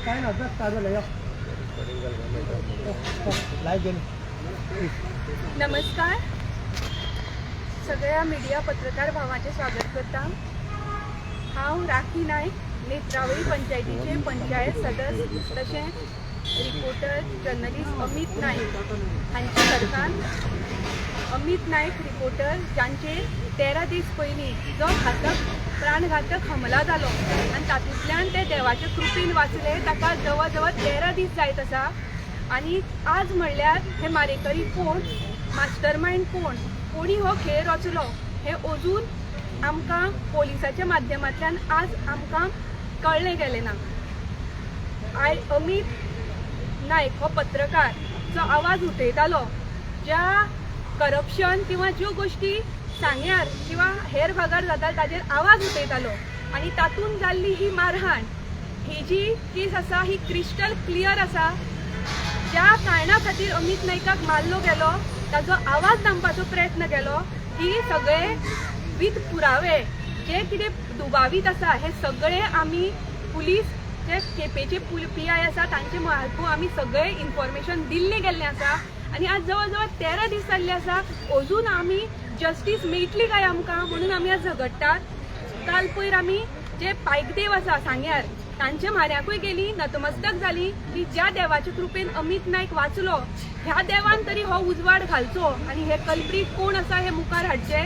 नमस्कार, सगळ्या मिडिया पत्रकार भावाचे स्वागत करता। हांव राखी नायक, नेत्रावळी पंचायतीचे पंचायत सदस्य तशेंच रिपोर्टर जर्नलिस्ट अमित नायक हांचे सरकार। अमित नायक रिपोर्टर जांचेर 13 दीस पयलीं जो प्राणघातक हमला जालो आनी तातूंतल्यान ते देवाच्या कृपेन वाचले, ताका जवळ जवळ 13 दीस जायत आसा। आनी आज म्हणल्यार हे मारेकरी कोण, मास्टरमाइंड कोणी हो खेळ रचलो हे अजून आमकां पोलिसाच्या माध्यमांतल्यान आज आमकां कळले गेले ना। अमित नायक हो पत्रकार जो आवाज उठयतालो, ज्या करप्शन किंवा ज्यो गोष्टी सांग्यार किंवा हेर भागार जाता ताजेर आवाज उठयतालो आनी तातूंत जाल्ली ही मारहाण, ही जी केस आसा ही क्रिस्टल क्लियर आसा। ज्या कारणा खातीर अमित नायकाक मारलो गेलो ताजो आवाज दामपाचो प्रयत्न केलो, ही सगळे विथ पुरावे जे कितें दुबावीत आसा हे सगळे आमी पुलीस जे केपेचे PI आसा तांचे मार्फू आमी सगळे इन्फॉर्मेशन दिल्ले गेल्ले आसा। आनी आज जवळ जवळ 13 दीस जाल्ले आसा, अजून आमी जस्टीस मेळटली काय आमकां म्हणून आमी आज झगडटात। काल पयर आमी जे पायकदेव आसा सांग्यार तांचे म्हाऱ्याकूय गेली, नतमस्तक जाली की ज्या देवाच्या कृपेन अमित नायक वाचलो ह्या देवान तरी हो उजवाड घालचो आनी हे कल्प्रीट कोण आसा हे मुखार हाडचे।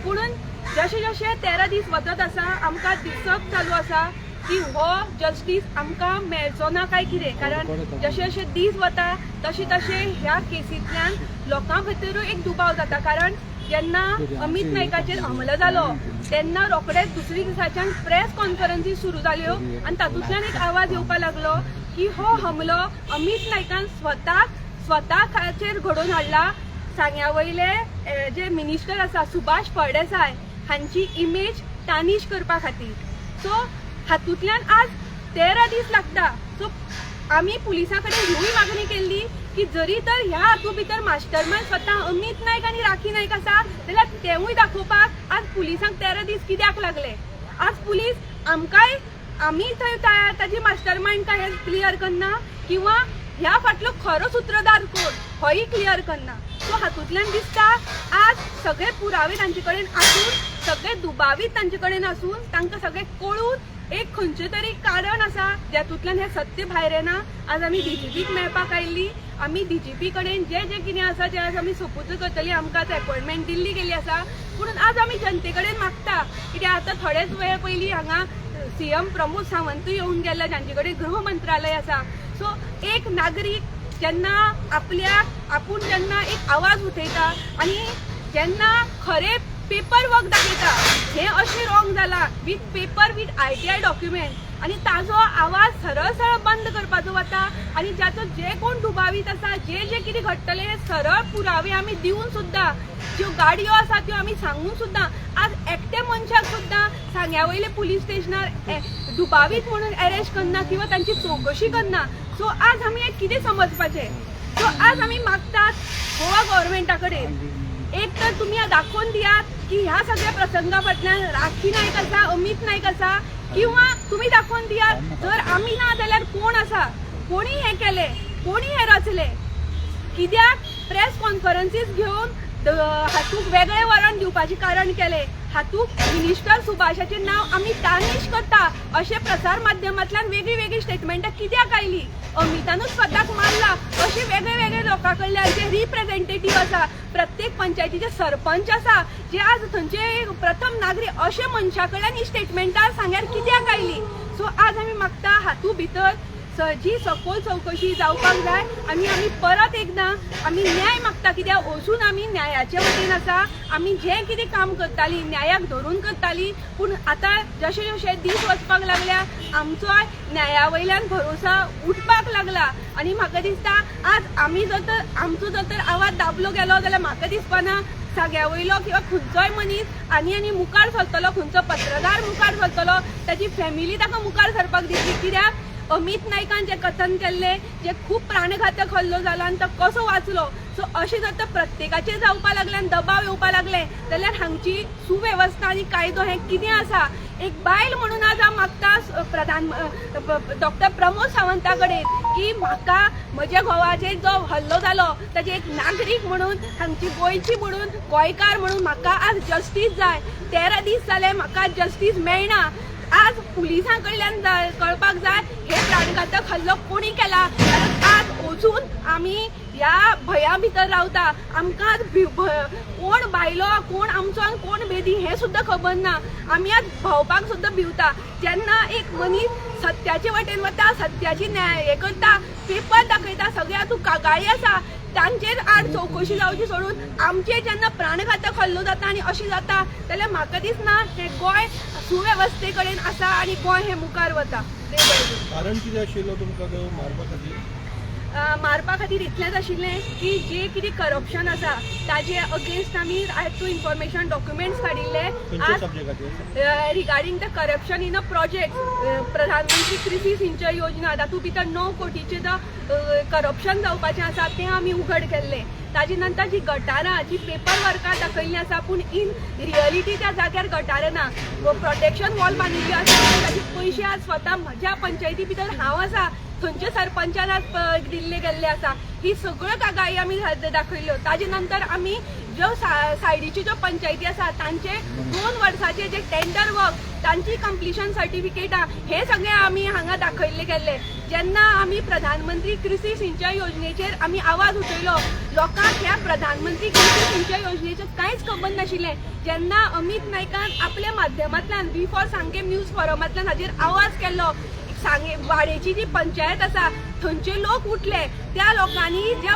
पुणून जशे जशे 13 दीस वचत आसा आमकां दिसप चालू आसा की हो जस्टीस आमकां मेळचो ना काय कितें, कारण जशे जशे दीस वता तशे तशे ह्या केसींतल्यान लोकां भितरूय एक दुबाव जाता। कारण जेन्ना अमित नायकाचेर हमलो जालो तेन्ना रोखडेच दुसरे दिसाच्यान प्रेस कॉन्फरन्सी सुरू जाल्यो आनी तातूंतल्यान एक आवाज येवपाक लागलो की हो हमलो अमित नायकान स्वताचेर घडोवन हाडला। सांग्या वयले जे मिनिस्टर आसा सुभाष फळदेसाय हांची इमेज टार्निश करपा खातीर। सो हातूंतल्यान आज 13 दीस लागता। सो आमी पुलिसां कडेन ह्यूय मागणी केल्ली की जरी तर ह्या हातूंत भितर मास्टरमाइंड स्वता अमित नायक आनी राखी नायक आसा जाल्यार तेवूय दाखोवपाक आज पुलिसांक 13 दीस कित्याक लागले। आज पुलीस आमकांय आमी थंय ताजी मास्टरमाइंड काय हे क्लियर करना किंवा ह्या फाटलो खरो सूत्रधार कोण होय क्लियर करना। सो हातूंतल्यान दिसता आज सगळे पुरावे तांचे कडेन आसून, सगळे दुबावीत तांचे कडेन आसून तांकां सगळे कळून एक खंयचे तरी कारण आसा जातूंतल्यान हे सत्य भायर येना। आज आमी DGPक मेळपाक आयिल्ली, आमी DGP कडेन जे कितें आसा ते आज आमी सोपूत करतली, आमकां अपॉइंटमेंट दिल्ली गेली आसा। पूण आज आमी जनते कडेन मागता कित्याक आतां थोडेच वेळ पयलीं हांगा CM प्रमोद सावंतूय येवन गेला जांचे कडेन गृह मंत्रालय आसा। सो एक नागरीक जेन्ना आपूण जेन्ना एक आवाज उठयता आनी जेन्ना खरे पेपर वर्क दाखयता हे अशें रॉंग जाला with paper with ITI document आनी ताजो आवाज सरळ सरळ बंद करपाचो वता आनी जाचो जे कोण दुबावीत आसा जे कितें घडटले हे सरळ पुरावे आमी दिवन सुद्दां ज्यो गाडयो आसा त्यो आमी सांगून सुद्दां आज एकटे मनशाक सुद्दां सांग्या वयले पुलीस स्टेशनार दुबावीत म्हणून अरेस्ट करना किंवा तांची चौकशी करना। सो आज आमी एक कितें समजपाचें। सो आज आमी मागतात गोवा गव्हर्मेंटा कडेन एक तर तुम्ही दाखवून दियात की ह्या सगळ्या प्रसंगा फाटल्यान राखी नायक आसा, अमित नायक आसा, किंवा तुम्ही दाखवून दियात जर आमी ना जाल्यार कोण आसा, कोणी हे केले, कोणी हे रचले, कित्याक प्रेस कॉन्फरन्सीस घेवन हातूंत वेगळे वरण दिवपाचे कारण केले। हातूंत मिनिस्टर सुभाषाचे नाव आमी टार्निश करता अशे प्रसार माध्यमांतल्यान वेगळी वेगळी स्टेटमेंटां कित्याक आयली। अमितानूच स्वताक मारला अशे वेगळे वेगळे लोकां कडल्यान जे रिप्रेझेंटेटिव्ह आसा, प्रत्येक पंचायतीचे सरपंच आसा जे आज थंयचे प्रथम नागरीक अशे मनशा कडल्यान ही स्टेटमेंटां सांग्यार कित्याक आयली। सो आज आमी मागता हातूंत भितर जी सखोल चौकशी जावपाक जाय आनी आमी परत एकदां आमी न्याय मागता कित्याक अजून आमी न्यायाचे वटेन आसा। आमी जे कितें काम करताली न्यायाक धरून करताली, पूण आतां जशे जशे दीस वचपाक लागल्या आमचो न्याया वयल्यान भरोसा उठपाक लागला आनी म्हाका दिसता आज आमी आमचो जर तर आवाज दाबलो गेलो जाल्यार म्हाका दिसपाना सांग्या वयलो किंवा खंयचोय मनीस आनी मुखार सरतलो, खंयचो पत्रकार मुखार सरतलो, ताची फॅमिली ताका मुखार सरपाक दितली। कित्याक अमित नायकान जे कथन केल्ले जे खूप प्राणघातक हल्लो जाला आनी तो कसो वाचलो सो अशें जर प्रत्येकाचेर जावपा लागले आनी दबाव येवपा लागले जाल्यार हांगची सुवेवस्था आनी कायदो हें कितें आसा. एक बायल म्हणून आज हांव मागता डॉक्टर प्रमोद सावंता कडेन की म्हाका म्हज्या घोवाचेर जो हल्लो जालो ताजे एक नागरीक म्हणून हांगची गोंयची म्हणून गोंयकार म्हणून म्हाका आज जस्टीस जाय. 13 दीस जाले म्हाका जस्टीस मेळना. आज पुलिसां कडल्यान कळपाक जाय हे प्राणघातक हल्लो कोणी केला. आज अजून आमी ह्या भया भितर रावता. आमकां आज कोण बायलो कोण आमचो आनी कोण बेदी हें सुद्दां खबर ना. आमी आज भोंवपाक सुद्दां भिवता. जेन्ना एक मनीस सत्याचे वटेन वता सत्याची न्याय हें करता पेपर दाखयता सगळे हातूंत कागाळी आसा तांचेर आड चौकशी जावची सोडून आमचेर जेन्ना प्राणघातक हल्लो जाता आनी अशी जाता जाल्यार म्हाका दिसना हें गोंय सुवेवस्थे कडेन आसा आनी गोंय हें मुखार वता. कारण कितें आशिल्लो तुमकां मारपा खातीर? मारपा खातीर इतलेंच आशिल्लें की जे कितें करप्शन आसा ताजे अगेन्स्ट आमी टू इन्फॉर्मेशन डॉक्युमेंट्स काडिल्ले आज regarding the corruption in a project प्रधानमंत्री कृषी सिंचय योजना तातूंत भितर 9 कोटीचें जो करप्शन जावपाचें आसा तें आमी उघड केल्लें. ताजे नंतर जी गटारां जी पेपर वर्कां दाखयल्लीं आसा पूण इन रियलिटी त्या जाग्यार गटारां ना. प्रोटेक्शन वॉल बांदिल्ल्यो आसा ताजे पयशे आज स्वता म्हज्या पंचायती भितर हांव आसा थंयच्या सरपंचान आज दिल्ले गेल्ले आसा. ही सगळ्यो कागाळी आमी दाखयल्यो. ताजे नंतर आमी ज्यो सायडीच्यो ज्यो पंचायती आसा तांचे 2 वर्साचे जे टेंडर वर्क तांची कंप्लिशन सर्टिफिकेटां हे सगळे आमी हांगा दाखयल्ले गेल्ले. जेन्ना आमी प्रधानमंत्री कृषी सिंचय योजनेचेर आमी आवाज उठयलो लोकांक ह्या प्रधानमंत्री कृषी सिंचय योजनेचें कांयच खबर नाशिल्लें. जेन्ना अमित नायकान आपल्या माध्यमांतल्यान B4 सांकें न्यूज फोरमांतल्यान हाजेर आवाज केल्लो वाडेची जी पंचायत आसा थंयचे लोक उठले. त्या लोकांनी ज्या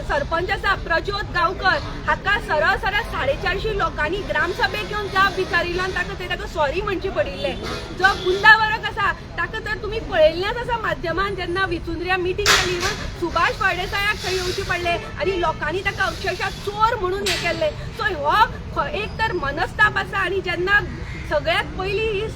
सरपंच आसा प्रज्योत गांवकर हाका सरळ 450 लोकांनी ग्रामसभेक येवन जाप विचारिल्लो आनी ताका सॉरी म्हणचे पडिल्ले. जो गुंडावरक आसा ताका तर तुमी पळयल्लेंच आसा माध्यमान जेन्ना विचुंद्र्या मिटींग जाली सुभाष फळदेसायाक थंय येवचे पडले आनी लोकांनी ताका अक्षरशः चोर म्हणून हें केल्लें. सो हो एक तर मनस्ताप आसा. आनी जेन्ना सगळ्यात पयली ही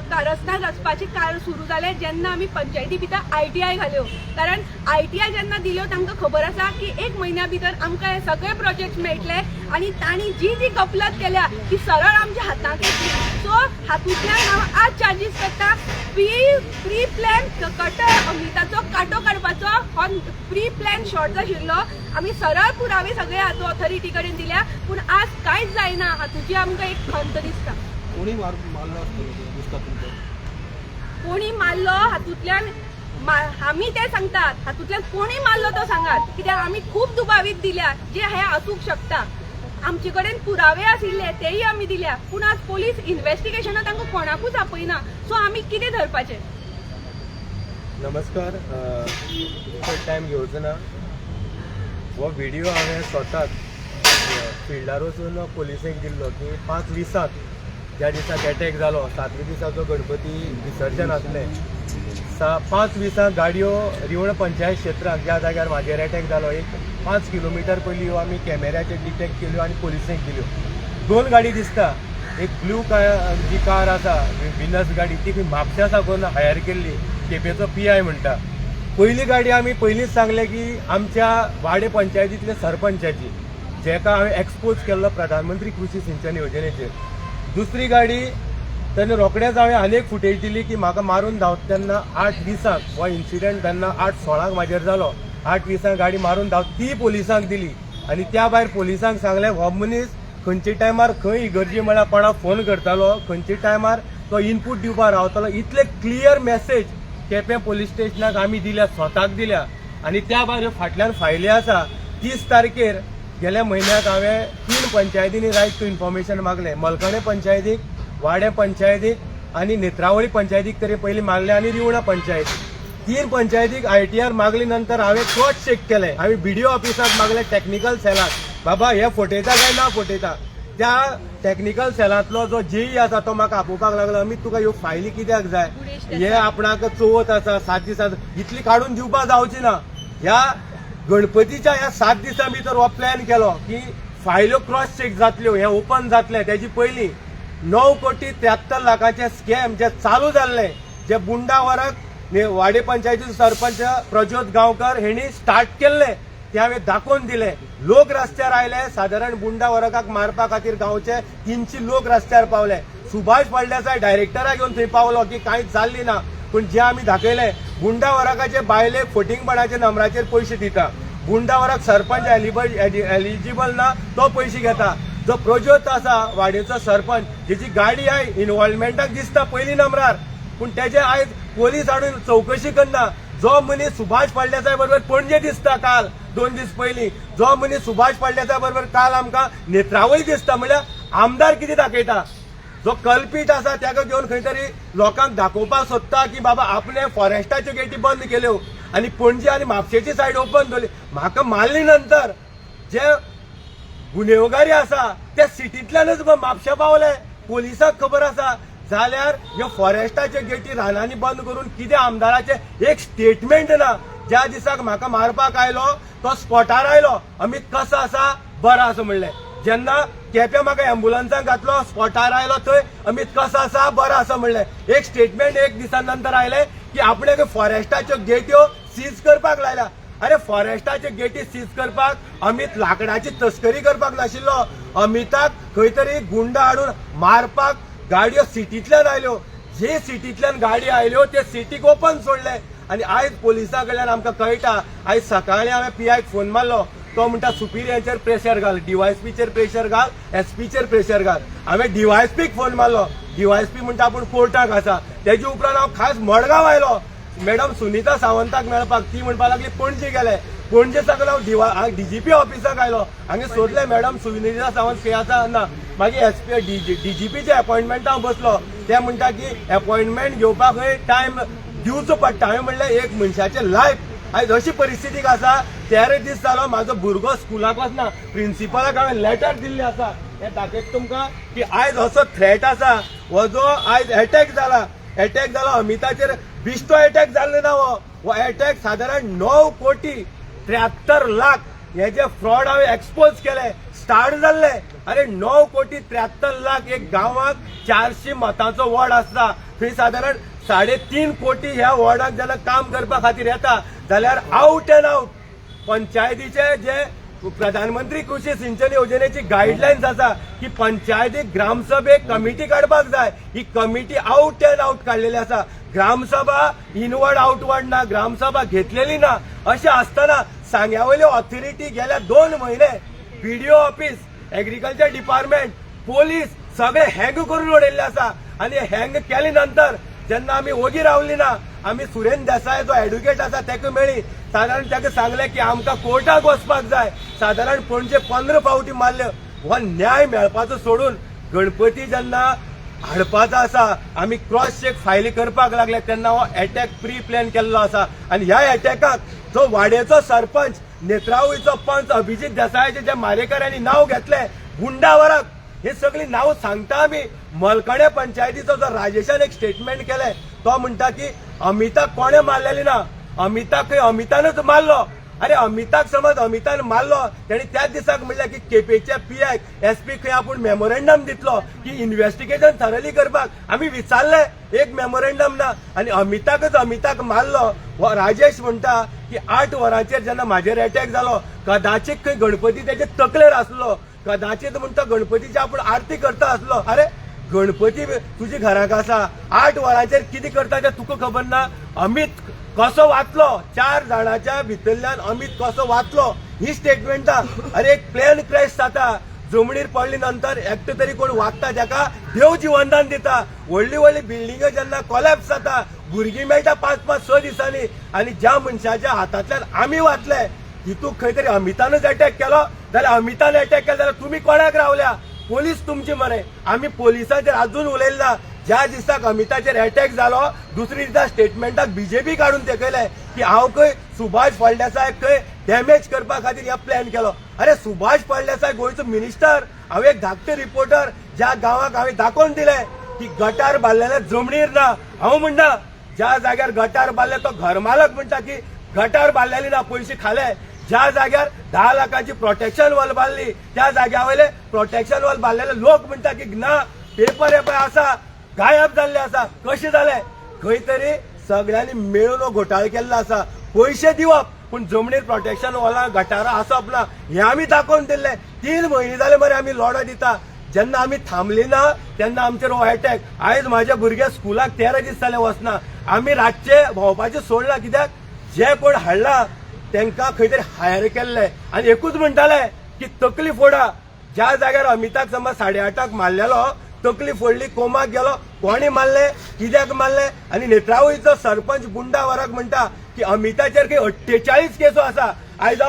कारस्थान रचपाचें कार्य सुरू जालें जेन्ना आमी पंचायती भितर ITI घाल्यो. कारण ITI जेन्ना दिल्यो तांकां खबर आसा की 1 म्हयन्या भितर आमकां हे सगळे प्रोजेक्ट मेळटले आनी तांणी जी गफलत केल्या ती सरळ आमच्या हातांत येतली. सो हातूंतल्यान हांव आज चार्जीस करता प्री प्लॅन कटर अमृताचो कांटो काडपाचो हो प्री प्लॅन शॉट आशिल्लो. आमी सरळ पुरावे सगळे हातूंत ऑथॉरिटी कडेन दिल्या पूण आज कांयच जायना. हातूंची आमकां एक खंत दिसता. कोणी मारलो दिसता तुमकां? कोणी मारलो हातूंतल्यान आमी ते सांगतात. हातूंतल्यान कोणी मारलो तो सांगात कित्याक आमी खूब दुबावीत दिल्या जे हे आसूंक शकता. आमचे कडेन पुरावे आशिल्ले तेय आमी दिल्या पूण आज पोलीस इन्व्हेस्टिगेशनां तांकां कोणाकूच आपयना. सो आमी कितें धरपाचें? नमस्कार. टायम घेवचो ना. हो व्हिडिओ हांवें स्वताच फिल्डार वचून पोलिसेक दिल्लो की 5:20 ज्या दिसाक एटॅक जालो 7व्या दिसाचो गणपती विसर्जन आसलें 5:20 गाडयो रिवण पंचायत क्षेत्रांत ज्या जाग्यार म्हाजेर एटॅक जालो एक 5 किलोमिटर पयलीं ह्यो आमी कॅमेऱ्याचेर डिटेक्ट केल्यो आनी पोलिसेक दिल्यो. 2 गाडी दिसता. एक ब्लू जी कार आसा विनस गाडी ती म्हापशा साकून हायर केल्ली केपेचो PI म्हणटा. पयली गाडी आमी पयलींच सांगलें की आमच्या वाडे पंचायतींतल्या सरपंचाची जेका हांवें एक्सपोज केल्लो प्रधानमंत्री कृषी सिंचन योजनेचेर. दुसरी गाडी तेन्ना रोखडेंच हांवें आनी एक फुटेज दिली की म्हाका मारून धांवता तेन्ना 8:20 हो इन्सिडंट तेन्ना 8:16 म्हाजेर जालो. 8:20 गाडी मारून धांवता ती पोलिसांक दिली आनी त्या भायर पोलिसांक सांगलें हो मनीस खंयच्या टायमार खंय इगर्जी म्हळ्यार कोणाक फोन करतालो खंयच्या टायमार तो इनपूट दिवपाक रावतालो. इतले क्लियर मेसेज केपें पोलीस स्टेशनाक आमी दिल्या स्वताक दिल्या. आनी त्या भायर फाटल्यान फायली आसा 30 तारखेर गेल्या म्हयन्याक हांवें 3 पंचायतींनी रायट टू इन्फॉर्मेशन मागलें. मलकणे पंचायतीक वाडे पंचायतीक आनी नेत्रावळी पंचायतीक तरी पयलीं मागलें आनी रिवणा पंचायत 3 पंचायतीक ITR मागली नंतर हांवें क्रॉस चेक केलें. हांवें BDO ऑफिसाक मागलें टॅक्निकल सेलाक बाबा हे फटयता काय ना फटयता. त्या टॅक्निकल सेलांतलो जो JE आसा तो म्हाका आपोवपाक लागलो अमित तुका ह्यो फायली कित्याक जाय हे आपणाक चवथ आसा 7 दिसां इतली काडून दिवपाक जावची ना. ह्या गणपतीच्या ह्या 7 दिसां भितर हो प्लॅन केलो की फायल्यो क्रॉस चेक जातल्यो हे ओपन जातले. तेजी पयलीं 9,73 लाखाचे स्कॅम जे चालू जाल्ले जे बुंडावरक वाडे पंचायतीचो सरपंच प्रज्योत गांवकर हेणी स्टार्ट केल्ले ते हांवें दाखोवन दिले. लोक रस्त्यार आयले, सादारण गुंडा वर्गाक मारपा खातीर गांवचे 300 लोक रस्त्यार पावले. सुभाष फळदेसाय डायरेक्टरा घेवन थंय पावलो की कांयच जाल्ली ना. पूण जे आमी दाखयले, गुंडा वर्गाचे बायले फोटिंगपणाचे नंबराचेर पयशे दिता. गुंडा वर्गाक सरपंच एलिजिबल ना तो पयशे घेता. जो प्रज्योत आसा वाडेचो सरपंच, जेची गाडी आय इन्व्हॉल्वमेंटाक दिसता पयली नंबरार, पूण तेजे आयज पोलीस हाडून चौकशी करना. जो मनीस सुभाष फळदेसाय बरोबर पणजे दिसता काल 2 दीस पयलीं, जो मनीस सुभाष फळदेसाय बरोबर काल आमकां नेत्रावळी दिसता, म्हळ्यार आमदार कितें दाखयता. जो कल्पीत आसा ताका घेवन खंय तरी लोकांक दाखोवपाक सोदता की बाबा आपणे फॉरेस्टाच्यो गेटी बंद केल्यो आनी पणजे आनी म्हापशेची सायड ओपन दवरली. म्हाका मारली नंतर जे गुन्हेगारी आसा त्या सिटींतल्यानच म्हापशा पावले. पोलिसांक खबर आसा जाल्यार ह्यो फॉरेस्टाच्यो गेटी रानांनी बंद करून कितें आमदाराचे एक स्टेटमेंट ना. ज्या दिसाक म्हाका मारपाक आयलो तो स्पॉटार आयलो, अमित कसो आसा, बरो आसा म्हणलें. जेन्ना केप्यां म्हाका एम्ब्युलन्साक घातलो, स्पॉटार आयलो थंय अमित कसो आसा, बरो आसा म्हणलें. एक स्टेटमेंट एक दिसा नंतर आयले की आपणे फॉरेस्टाच्यो गेट्यो सीज करपाक लायल्या. अरे फॉरेस्टाच्यो गेटी सीज करपाक अमित लाकडाची तस्करी करपाक नाशिल्लो. अमिताक खंय तरी गुंड हाडून मारपाक गाडयो सिटींतल्यान आयल्यो. जे सिटींतल्यान गाडी आयल्यो ते सिटीक ओपन सोडले. आनी आयज पोलिसां कडल्यान आमकां कळटा. आयज सकाळीं हांवें PIक फोन मारलो, तो म्हणटा सुपिरियराचेर प्रेशर घाल, DYSPचेर प्रेशर घाल, SPचेर प्रेशर घाल. हांवें DYSPक फोन मारलो. DYSP म्हणटा आपूण कोर्टाक आसा. तेजे उपरांत हांव खास मडगांव आयलो मॅडम सुनीता सावंताक मेळपाक. ती म्हणपाक लागली पणजे गेले. पणजे साकून हांव DGP ऑफिसाक आयलो. हांवें सोदलें मॅडम सुनीता सावंत खंय आसा ना. मागीर DGPचे अपॉइंटमेंटा हांव बसलो. ते म्हणटा की अपॉइंटमेंट घेवपाक टायम दिवचो पडटा. हांवें म्हणलें एक मनशाचें लायफ आयज अशी परिस्थितीक आसा. 13 दीस जालो म्हाजो भुरगो स्कुलाक वचना. प्रिन्सिपलाक हांवें लेटर दिल्लें आसा. हें दाखयता तुमकां की आयज असो थ्रेट आसा. हो जो आयज अटॅक जाला अमिताचेर बिश्तो अटॅक जाल्लो ना. हो अटॅक सादारण 9 कोटी 73 लाख हे जे फ्रॉड हांवें एक्सपोज केले स्टार्ट जाल्ले. अरे 9 कोटी 73 लाख एक गांवाक 400 मतांचो वॉर्ड आसता. थंय सादारण 3.5 कोटी ह्या वॉर्डाक जेन्ना काम करपा खातीर येता जाल्यार आउट एंड आउट पंचायतीचे जे प्रधानमंत्री कृषी सिंचन योजनेची गाईडलाईन्स आसा की पंचायतीक ग्रामसभेक कमिटी काडपाक जाय. ही कमिटी आउट एंड आउट काडलेली आसा. ग्रामसभा इनवर्ड आउटवर्ड ना, ग्रामसभा घेतलेली ना. अशें आसतना सांग्यावयल्यो ऑथॉरिटी गेल्या 2 म्हयने BDO office, agriculture department, police सगळे हँग करून उडयल्ले आसा. आनी हँग केले नंतर जेन्ना आमी ओगी रावली ना, आमी सुरेंद्र देसाय जो एडव्होकेट आसा ताका मेळ्ळी. सादारण ताका सांगलें की आमकां कोर्टाक वचपाक जाय. सादारण पणजे 15 फावटी मारल्यो. हो न्याय मेळपाचो सोडून गणपती जेन्ना हाडपाचो आसा, आमी क्रॉस चेक फायली करपाक लागले तेन्ना हो अटॅक प्री प्लॅन केल्लो आसा. आनी ह्या अटॅकाक जो वाडेचो सरपंच, नेत्रावळीचो पंच अभिजीत देसायाचे जे मारेकऱ्यांनी नांव घेतलें, गुंडावराक हे सगळी नांव सांगता आमी. मलकणे पंचायतीचो जो राजेशान एक स्टेटमेंट केले, तो म्हणटा की अमिताक कोणे मारलेली ना, अमिताक अमितानच मारलो. अरे अमिताक समज अमितान मारलो, तेणी त्याच दिसाक म्हणलें की केपेच्या PI SP खंय आपूण मेमोरेंडम दितलो की इन्व्हेस्टिगेशन थरली करपाक. आमी विचारले, एक मेमोरेंडम ना. आनी अमिताक मारलो. हो राजेश म्हणटा की 8 वरांचेर जेन्ना म्हाजेर अटॅक जालो कदाचित खंय गणपती तेजे तकलेर आसलो. कदाचित म्हणटा गणपतीची आपूण आरती करता आसलो. अरे गणपती तुजी घराक आसा, 8 वरांचेर कितें करता तें तुका खबर ना. अमित कसो वाचलो, 4 जाणांच्या भितरल्यान अमित कसो वाचलो ही स्टेटमेंटा. अरे एक प्लेन क्रॅश जाता, जमनीर पडली नंतर एकटो तरी कोण वाचता जाका देव जिवनदान दिता. व्हडली बिल्डिंग जेन्ना कोलॅप्स जाता, भुरगीं मेळटा 5-5, 6 दिसांनी. आनी ज्या मनशाच्या हातांतल्यान आमी वाचले तितूंत खंय तरी अमितानच अटॅक केलो जाल्यार अमितान अटॅक केलो जाल्यार तुमी कोणाक रावल्या? पोलीस तुमची मरे. आमी पोलिसांचेर अजून उलयला. ज्या दिसाक अमिताचेर अटॅक जालो दुसरे दिसा स्टेटमेंटाक BJP काडून तेकयलें की हांव खंय सुभाष फळदेसाय खंय डॅमेज करपा खातीर ह्या प्लॅन केलो. अरे सुभाष फळदेसाय गोंयचो मिनिस्टर, हांव एक धाकटो रिपोर्टर. ज्या गांवाक हांवें दाखोवन दिलें की गटार बांदलेले जमनीर ना. हांव म्हणटा ज्या जाग्यार गटार बांदले तो घरमालक म्हणटा की गटार बांदलेली ना, पयशे खाले. ज्या जाग्यार 10 लाखाची प्रोटेक्शन वॉल बांदली त्या जाग्या वयले प्रोटेक्शन वॉल बांदलेले लोक म्हणटा की ना, पेपर हे पळय आसा गायब जाल्ले आसा. कशें जालें? खंय तरी सगळ्यांनी मेळून हो घोटाळो केल्लो आसा. पयशे दिवप पूण जमनीर प्रोटेक्शन वॉला गटारां आसप ना हें आमी दाखोवन दिल्लें 3 म्हयने जाले मरे आमी लॉडां दिता जेन्ना आमी थांबली ना तेन्ना आमचेर हो अटॅक आयज म्हाजे भुरगे स्कुलाक 13 दीस जाले वचना आमी रातचे भोंवपाचें सोडला कित्याक जे कोण हाडला तांकां खंय तरी हायर केल्ले आनी एकूच म्हणटाले की तकली फोडा ज्या जाग्यार अमिताक समज 8:30 मारलेलो तकली फोडली कोमाक गेलो कोणी मारले कित्याक मारले आनी नेत्रावळीचो सरपंच गुंडा वराक म्हणटा की अमिताचेर काही 48 केसो आसा आयज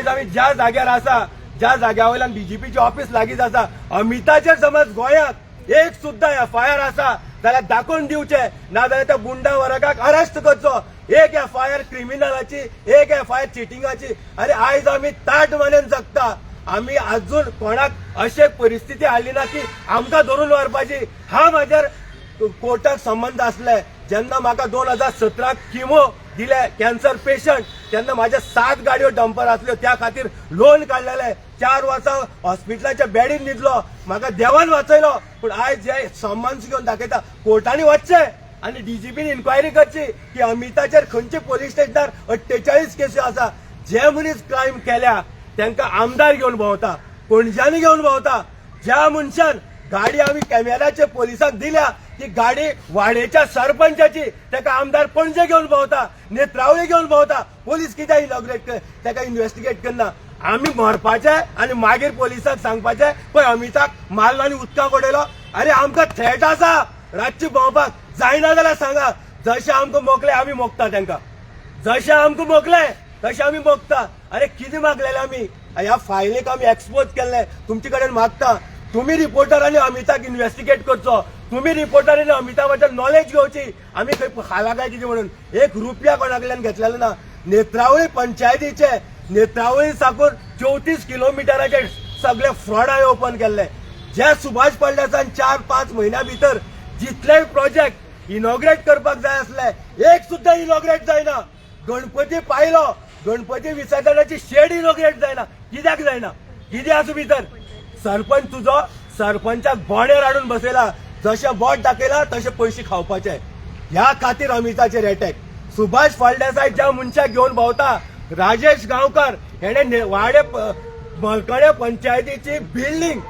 आमी ज्या जाग्यार आसा ज्या जाग्या वयल्यान बीजेपीचे ऑफिस लागींच आसा अमिताचेर समज गोंयांत एक सुद्दां FIR आसा जाल्यार दाखोवन दिवचे नाजाल्यार त्या गुंडा वराकाक अरेस्ट करचो एक FIR क्रिमिनलाची एक FIR चिटिंगाची अरे आयज आमी ताट मानेन जगता आमी अजून कोणाक अशी परिस्थिती हाडली ना की आमकां धरून व्हरपाची हा म्हाजेर कोर्टाक संबंध आसले जेन्ना म्हाका 2017 किमो दिले कॅन्सर पेशंट तेन्ना म्हाज्या 7 गाडयो डंपर आसल्यो त्या खातीर लोन काडलेले 4 वर्सां हॉस्पिटलाच्या बेडीन न्हिदलो म्हाका देवान वाचयलो पूण आयज जे समन्स घेवन दाखयता कोर्टांनी वचचे आनी DGPन इन्क्वायरी करची की अमिताचेर खंयचे पोलीस स्टेशनार 48 केसी आसा जे मनीस क्रायम केल्या तांकां आमदार घेवन भोंवता पणज्यांनी घेवन भोंवता ज्या मनशान गाडी आमी कॅमेराचे पोलिसांक दिल्या ती गाडी वाडेच्या सरपंचाची ताका आमदार पणजे घेवन भोंवता नेत्रावळी घेवन भोंवता पोलीस कित्याक इनॉग्रेट ताका इन्व्हेस्टिगेट करना आमी मरपाचे आनी मागीर पोलिसांक सांगपाचे पळय अमिताक मारलो आनी उदकाक उडयलो अरे आमकां थ्रेट आसा रातची भोंवपाक जायना जाल्यार सांगा जशें आमकां मोकले आमी मोगता तांकां जशें आमकां मोकले तशें आमी मोगता अरे कितें मागलेले आमी ह्या फायलीक आमी एक्सपोज केल्ले तुमचे कडेन मागता तुम्ही रिपोर्टरांनी अमिताक इन्व्हेस्टिगेट करचो तुम्ही रिपोर्टरांनी अमिताबाचेर नॉलेज घेवची आमी खंय खाला काय कितें म्हणून 1 रुपया कोणाकडल्यान घेतलेलो ना नेत्रावळी पंचायतीचे नेत्रावळी साकून 34 किलोमिटराचे सगळे फ्रॉड हांवें ओपन केल्ले जे सुभाष फळदेसायन 4-5 म्हयन्या भितर जितलेय प्रोजेक्ट इनॉग्रेट करपाक जाय आसले एक सुद्दां इनॉग्रेट जायना गणपती पायलो गणपती विसर्जनाची शेड इनॉग्रेट जायना कित्याक जायना कितें आसूं भितर सरपंच तुजो सरपंचाक बोंडेर हाडून बसयला जशें बोट दाखयला तशें पयशे खावपाचे ह्या खातीर अमिताचेर अटॅक सुभाष फळदेसाय ज्या मनशाक घेवन भोंवता राजेश गांवकार हेणे वाडे मलकणे पंचायतीची बिल्डींग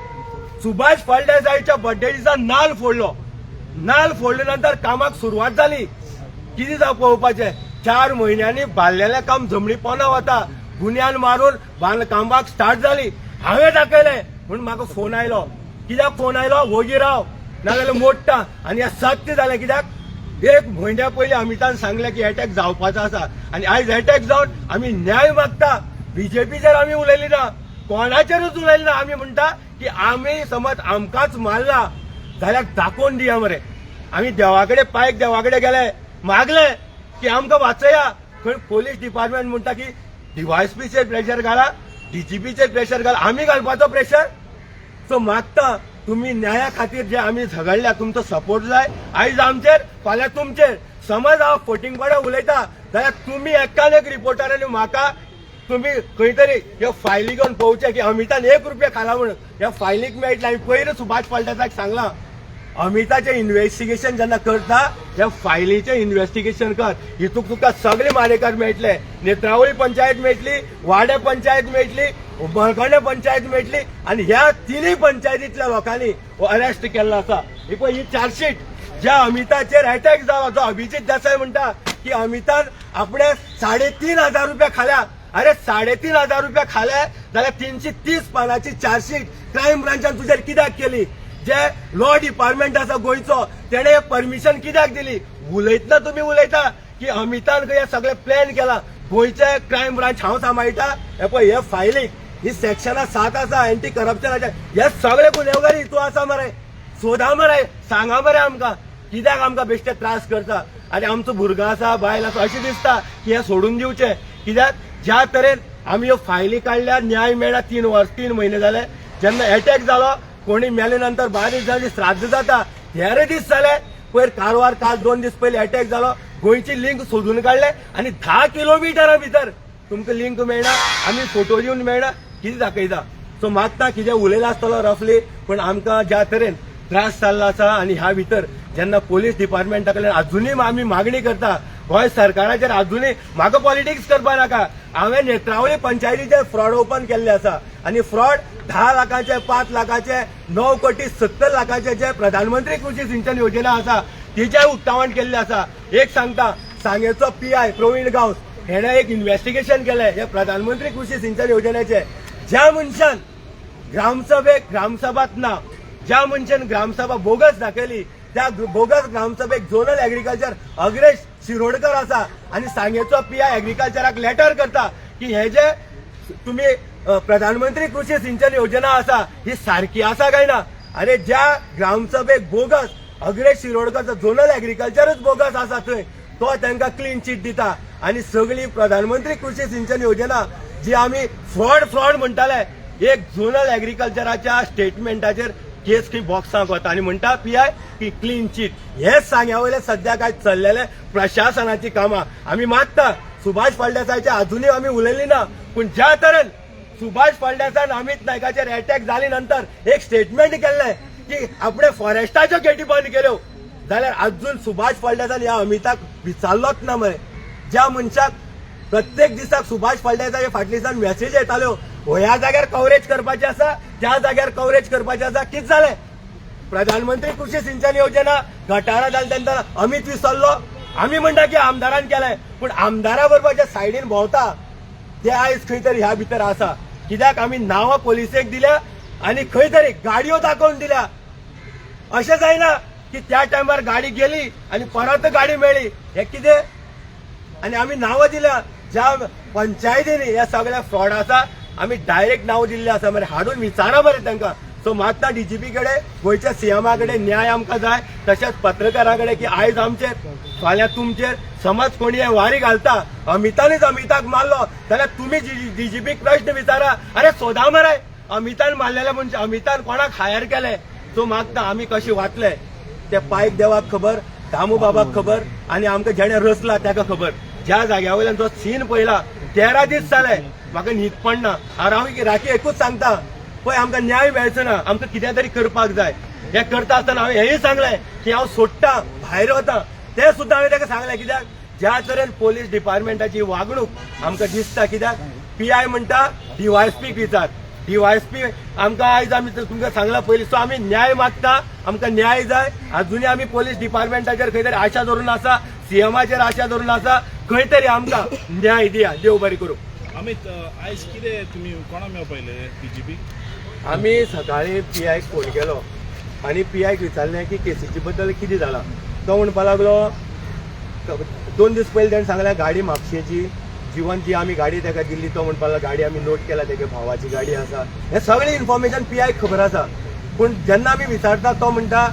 सुभाष फळदेसायच्या बर्थडे दिसा नाल्ल फोडले नंतर कामाक सुरवात जाली कितें जावं पळोवपाचें 4 म्हयन्यांनी बांदलेलें काम जमनी पोंदा वता गुन्यांन मारून बांदकामाक स्टार्ट जाली हांवें दाखयलें म्हणून म्हाका फोन आयलो कित्याक फोन आयलो वोगी राव नाजाल्यार मोडटा आनी हें सत्य जालें कित्याक 1 म्हयन्या पयलीं अमितान सांगलें की अटॅक जावपाचो आसा आनी आयज अटॅक जावन आमी न्याय मागता बीजेपीचेर आमी उलयली ना कोणाचेरूच उलयली ना आमी म्हणटा की आमी समज आमकांच मारला जाल्यार दाखोवन दिया मरे आमी देवाकडे पायक देवाकडे गेले मागले की आमकां वाचया खंय पोलीस डिपार्टमेंट म्हणटा की DYSPचेर प्रेशर घाला DGPचेर प्रेशर घाला आमी घालपाचो प्रेशर सो मागता तुम्ही न्याया खातीर जे आमी झगडल्या तुमचो सपोर्ट जाय आयज आमचेर फाल्यां तुमचेर समज हांव फटींगपणां उलयता जाल्यार तुमी एकान एक रिपोर्टरांनी म्हाका तुम्ही खंय तरी ह्यो फायली घेवन पळोवचे की अमितान 1 रुपया खाला म्हणून ह्या फायलीक मेळटले हांवें पयलीं सुभाष फळदेसायक सांगलां अमिताचें इन्व्हेस्टिगेशन जेन्ना करता ह्या फायलीचें इन्व्हेस्टिगेशन कर हितूंक तुका सगळे मारेकार मेळटले नेत्रावळी पंचायत मेळटली वाडे पंचायत मेळटली मलकणे पंचायत मेळटली आनी ह्या 3 पंचायतींतल्या लोकांनी हो अरेस्ट केल्लो आसा ही पळय ही चार्जशीट ज्या अमिताचेर अटॅक जालो जो अभिजीत देसाय म्हणटा की अमितान आपणे 3,500 रुपया खाल्या अरे 3,500 रुपया खाले जाल्यार 330 पानाची चार्जशीट क्रायम ब्रांचान तुजेर कित्याक केली जे लॉ डिपार्टमेंट आसा गोंयचो तेणे परमिशन कित्याक दिली उलयतना तुम्ही उलयता की अमितान खंय सगळे प्लॅन केला गोंयचे क्रायम ब्रांच हांव सांबाळटा हे पळय हे फायलीक ही सेक्शनां 7 आसा एंटी करप्शनाचे हे सगळे गुन्हेगारी हितू आसा मरे सोदा मरे सांगा मरे आमकां कित्याक आमकां बेश्टे त्रास करता आनी आमचो भुरगो आसा बायल आसा अशें दिसता की हे सोडून दिवचे कित्याक ज्या तरेन आमी ह्यो फायली काडल्या न्याय मेळ्ळा 3 म्हयने जाले जेन्ना अटॅक जालो कोणी मेले नंतर 12 दिसांनी श्राद्ध जाता 13 दीस जाले पयर कारवार काल 2 दीस पयलीं अटॅक जालो गोंयची लिंक सोदून काडले आनी 10 किलोमिटरा भितर तुमकां लिंक मेळना आमी फोटो दिवन मेळना कितें दाखयता सो मागता कितें उलयला आसतलो रफली पण आमकां ज्या तरेन त्रास जाल्लो आसा आनी ह्या भितर जेन्ना पोलीस डिपार्टमेंटा कडल्यान अजुनूय आमी मागणी करता गोंय सरकाराचेर अजूनय म्हाका पॉलिटिक्स करपा नाका. हांवें नेत्रावळी पंचायतीचे फ्रॉड ओपन केल्ले आसा आनी फ्रॉड 10 लाखाचे 5 लाखाचे 9 कोटी 70 लाखाचे जे प्रधानमंत्री कृषी सिंचन योजना आसा तिचे उक्तावण केल्ले आसा. एक सांगता, सांगेचो PI प्रवीण गांवस हेणे एक इन्व्हेस्टिगेशन केलें हे प्रधानमंत्री कृषी सिंचन योजनेचे. ज्या मनशान ग्रामसभात ना, ज्या मनशान ग्रामसभा बोगस दाखयली त्या बोगस ग्रामसभेक झोनल एग्रीकल्चर अग्रेश शिरोडकर आसा आनी सांगेचो PI एग्रीकल्चराक लेटर करता की हे जे तुम्ही प्रधानमंत्री कृषी सिंचन योजना आसा ही सारखी आसा काय ना. अरे ज्या ग्रामसभेक बोगस अग्रेश शिरोडकरचो झोनल एग्रीकल्चरच बोगस आसा थंय तो तांकां क्लीन चीट दिता आनी सगळी प्रधानमंत्री कृषी सिंचन योजना जी आमी फ्रॉड म्हणटाले एक झोनल एग्रीकल्चराच्या स्टेटमेंटाचेर केस खंय बॉक्सांक वता आनी म्हणटा PI की क्लीन चीट. हेच सांग्या वयले सध्या काय चल्लेले प्रशासनाची कामां. आमी मागता सुभाष फळदेसायच्या अजूनय आमी उलयली ना, पूण ज्या तरेन सुभाष फळदेसान अमित नायकाचेर अटॅक जाले नंतर एक स्टेटमेंट केल्लें की आपणे फॉरेस्टाच्यो गेटी बंद केल्यो जाल्यार अजून सुभाष फळदेसान ह्या अमिताक विचारलोच ना मरे. ज्या मनशाक प्रत्येक दिसाक सुभाष फळदेसाचे फाटल्यान मेसेज येताल्यो ह्या जाग्यार कव्हरेज करपाचें आसा त्या जाग्यार कव्हरेज करपाचें आसा. कितें जालें? प्रधानमंत्री कृषी सिंचन योजना गटारां जाली तेन्ना अमित विसरलो. आमी म्हणटा की आमदारान केलें, पूण आमदारा बरोबर जे सायडीन भोंवता ते आयज खंय तरी ह्या भितर आसा. कित्याक आमी नांवां पोलिसेक दिल्या आनी खंय तरी गाडयो दाखोवन दिल्या. अशें जायना की त्या टायमार गाडी गेली आनी परत गाडी मेळ्ळी. हें कितें? आनी आमी नांवां दिल्या ज्या पंचायतींनी हे सगळे फ्रॉड आसा आमी डायरेक्ट नांव दिल्ले आसा मरे. हाडून विचारा मरे तांकां. सो मागता DGP कडेन गोंयच्या CMा कडेन न्याय आमकां जाय. तशेंच पत्रकारां कडेन की आयज आमचेर फाल्यां तुमचेर समज कोणी हे वारी घालता अमितानच अमिताक मारलो जाल्यार तुमी DGPक प्रश्न विचारा. अरे सोदा मरे अमितान मारलेले म्हणजे अमितान कोणाक हायर केले. सो मागता आमी कशें वाचले ते पायक देवाक खबर, दामू बाबाक खबर आनी आमकां जेणे रचला ताका खबर. ज्या जाग्या वयल्यान जो सीन पळयला 13 दीस जाले म्हाका न्हीद पडना. हांव राखी एकूच सांगता पळय आमकां न्याय मेळचो ना, आमकां कितें तरी करपाक जाय. हें करता आसतना हांवें हेंय सांगलें की हांव सोडटा भायर वता. तें सुद्दां हांवें ताका सांगलें. कित्याक ज्या तरेन पुलीस डिपार्टमेंटाची वागणूक आमकां दिसता. कित्याक PI म्हणटा DYSPक विचार. DYSP आमकां आयज आमी तुमकां सांगलां पयलीं. सो आमी न्याय मागता, आमकां न्याय जाय. अजुनूय आमी पुलीस डिपार्टमेंटाचेर खंय तरी आशा धरून आसा, CMाचेर आशा धरून आसा. खंय तरी आमकां न्याय दिया. देव बरें करूं. अमित आयज कितें तुमी कोणा मेळपा आयले DGP? आमी सकाळीं PIक फोन केलो आनी PIक विचारलें की केसीची बद्दल कितें जालां. तो म्हणपा लागलो 2 दीस पयलीं ताणें सांगलें गाडी म्हापशेची जीवन जी आमी गाडी ताका दिल्ली तो म्हणपा लागलो गाडी आमी नोट केला तेगे भावाची गाडी आसा. हें सगळें इन्फॉर्मेशन PIक खबर आसा. पूण जेन्ना आमी विचारता तो म्हणटा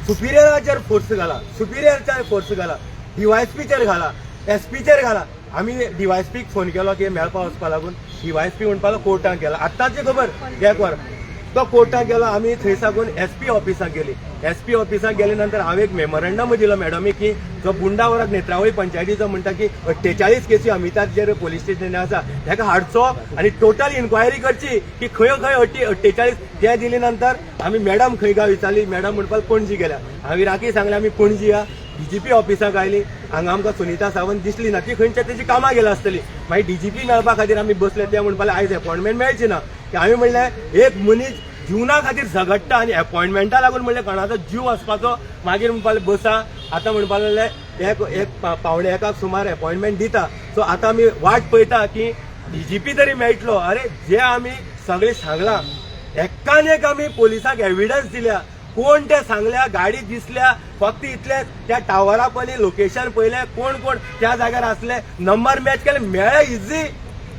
सुपिरियराचेर फोर्स घाला, सुपिरियराचेर फोर्स घाला, DYSPचेर घाला, SPचेर घाला. आमी DYSPक फोन केलो की मेळपा वचपा लागून. DYSP म्हणपालो कोर्टाक गेला. आत्ताची खबर 1 वर तो कोर्टाक गेलो. आमी थंय साकून SP ऑफिसाक गेली. SP ऑफिसाक गेले नंतर हांवें एक मेमोरंडम दिलो मॅडमी की जो बुंडावराक नेत्रावळी पंचायतीचो म्हणटा की 48 केसी अमिताचेर पोलीस स्टेशन आसा ताका हाडचो आनी टोटल इन्क्वायरी करची की खंय खंय 48 ते दिले नंतर आमी मॅडम खंय गांव विचारली. मॅडम म्हणपाक पणजी गेल्या. हांवें राखी सांगलें आमी पणजी या. DGP ऑफिसाक आयली. हांगा आमकां सुनीता सावंत दिसली ना ती खंयच्या तेजी कामां गेला आसतली. मागीर DGP मेळपा खातीर आमी बसले. ते म्हणपाले आयज अपॉयंटमेंट मेळची ना. हांवें म्हणलें एक मनीस जिवना खातीर झगडटा आनी अपॉयंटमेंटा लागून म्हणलें कोणाचो जीव वचपाचो. मागीर म्हणपालें बसा. आतां म्हणपा लागलें एक 1:15 सुमार अपॉयंटमेंट दिता. सो आतां आमी वाट पळयता की DGP तरी मेळटलो. अरे जे आमी सगळें सांगलां एकान एक आमी पोलिसांक एविडन्स दिल्या. कोण ते सांगल्या गाडी दिसल्या फक्त इतले त्या टावरा पयलीं लोकेशन पयलें कोण कोण त्या जाग्यार आसले नंबर मॅच केले मेळ्ळे इजी.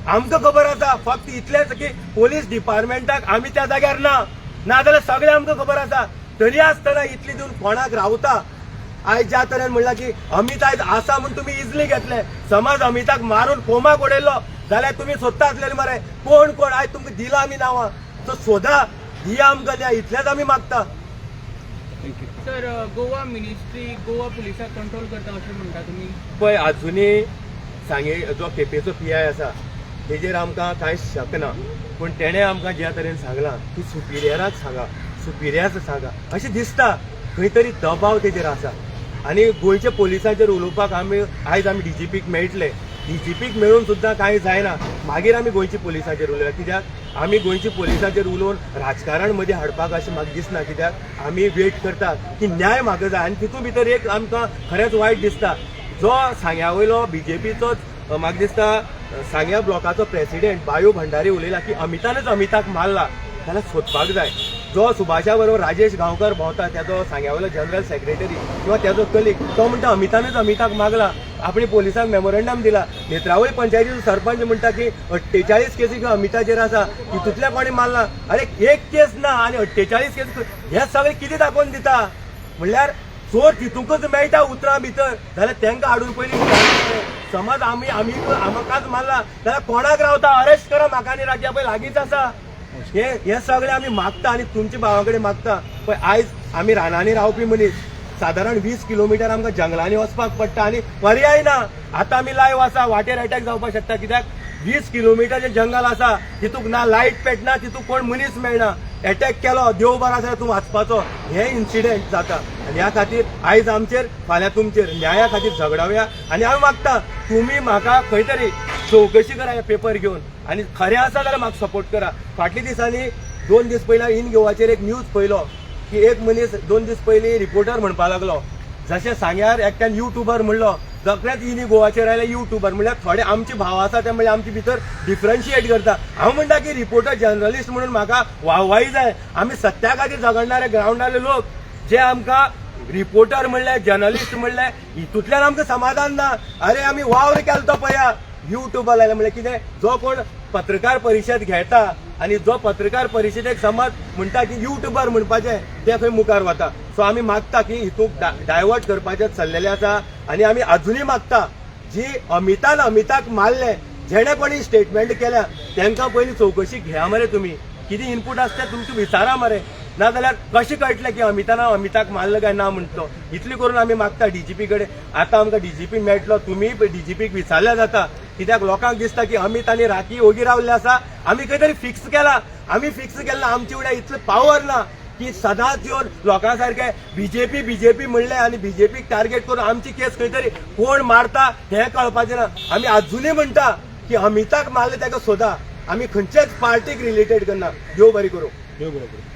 आमकां खबर आसा फक्त इतलेंच की पोलीस डिपार्टमेंटाक आमी त्या जाग्यार ना जाल्यार सगळें आमकां खबर आसा. तरी आसतना इतली दिवन कोणाक रावता. आयज ज्या तरेन म्हणलां की अमित आयज आसा म्हूण तुमी इजली घेतले. समज अमिताक मारून कोमाक उडयलो जाल्यार तुमी सोदता आसलेले मरे कोण कोण आयज तुमकां दिलां आमी नांवां. सो सोदा दिया आमकां द्या इतलेंच आमी मागता. सर गोवा मिनिस्ट्री गोवा पुलिसाक कंट्रोल करता अशें म्हणटा तुमी. पळय अजुनूय सांगे जो केपेचो PI आसा तेजेर आमकां कांयच शक ना. पूण तेणें आमकां ज्या तरेन सांगलां की सुपिरियराक सांगा अशें दिसता खंय तरी दबाव तेजेर आसा. आनी गोंयच्या पोलिसांचेर उलोवपाक आयज आमी डीजीपीक मेळटले. डीजीपीक मेळून सुद्दां कांय जायना, मागीर आमी गोंयची पोलिसांचेर उलयल्या. कित्याक आमी गोंयची पोलिसांचेर उलोवन राजकारण मदीं हाडपाक अशें म्हाका दिसना. कित्याक आमी वेट करतात की न्याय म्हाका जाय. आनी तितून भितर एक आमकां खरेंच वायट दिसता, जो सांग्या वयलो बीजेपीचोच म्हाका दिसता सांग्या ब्लॉकाचो प्रेसिडेंट बायो भंडारी उलयला की अमिताक मारला, जाल्यार सोदपाक जाय. जो सुभाषा बरोबर राजेश गांवकर भोंवता, त्याचो सांग्या वयलो जनरल सेक्रेटरी किंवा त्याचो कलीग, तो म्हणटा अमिताक मागला. आपणी पोलिसांक मेमोरंडम दिला. नेत्रावळी पंचायतीचो सरपंच म्हणटा की 48 केसी अमिताचेर आसा, तितूंतल्या कोणी मारला. अरे एक केस ना आनी 48 केस, हे सगळे कितें दाखोवन दिता? म्हणल्यार चोर तितूंकच मेळटा उतरां भितर, जाल्यार तांकां हाडून पयलीं समज आमकांच मारला जाल्यार कोणाक रावता? अरेस्ट करा म्हाका आनी राजा पळय लागींच आसा. हे सगळे आमी मागता आनी तुमच्या भावा कडेन मागता. पळय आयज आमी रानांनी रावपी मनीस, सादारण 20 किलोमिटर आमकां जंगलांनी वचपाक पडटा आनी पर्याय ना. आतां आमी लायव्ह आसा, वाटेर अटॅक जावपाक शकता. कित्याक 20 किलोमिटर जे जंगल आसा तितूंक ना लायट पेटना, तितूंक कोण मनीस मेळना. अटॅक केलो, देव बरो आसा तूं वाचपाचो, हे इन्सिडेंट जाता. आनी ह्या खातीर आयज आमचेर फाल्यां तुमचेर न्याया खातीर झगडावया. आनी हांव मागता तुमी म्हाका खंय तरी चवकशी करा हे पेपर घेवन, आनी खरें आसा जाल्यार म्हाका सपोर्ट करा. फाटल्या दिसांनी 2 दीस पयलीं इन गोवाचेर एक न्यूज पयलो की एक मनीस 2 दीस पयलीं रिपोर्टर म्हणपाक लागलो, जशें सांग्यार एकट्यान युट्यूबर म्हणलो, जखरेंच इन गोवाचेर आयले युट्यूबर. म्हणल्यार थोडे आमचे भाव आसा ते म्हणजे आमचे भितर डिफरन्शिएट करता. हांव म्हणटा की रिपोर्टर जर्नलिस्ट म्हणून म्हाका वाहवाही जाय. आमी सत्या खातीर झगडणारे ग्रावंडाले लोक, जे आमकां रिपोर्टर म्हणले, जर्नलिस्ट म्हणले, हितूंतल्यान आमकां समाधान ना. अरे आमी वावर केलो पळया, युट्यूबर लायले म्हणल्यार कितें? जो कोण पत्रकार परिशद घेता आनी जो पत्रकार परिशदेक समज म्हणटा की युट्यूबर म्हणपाचें, ते खंय मुखार वता. सो आमी मागता की हितूंक डायवर्ट करपाचें चल्लेलें आसा. आनी आमी अजुनूय मागता जी अमिताक मारले, जेणे कोणी स्टेटमेंट केल्या तांकां पयलीं चवकशी घेया मरे. तुमी कितें इनपूट आसता तुमकां विचारा मरे. नाजाल्यार कशें कळटलें की अमिताक मारलं काय ना म्हणटा तो? इतली करून आमी मागता डीजीपी कडेन. आतां आमकां डीजीपी मेळटलो, तुमी डीजीपीक विचारल्या जाता. कित्याक लोकांक दिसता की अमित आनी राखी ओगी रावल्ले आसा, आमी खंय तरी फिक्स केला. आमी फिक्स केला, आमचे फुडें इतलें पावर ना की सदांच येवन लोकां सारके बीजेपी म्हणले आनी बीजेपीक टार्गेट करून आमची केस खंय तरी कोण मारता हें कळपाचें ना. आमी अजुनूय म्हणटा की अमिताक मारले ताका सोदा. आमी खंयचेच पार्टीक रिलेटेड करना. देव बरें करूं. देव बरें करूं.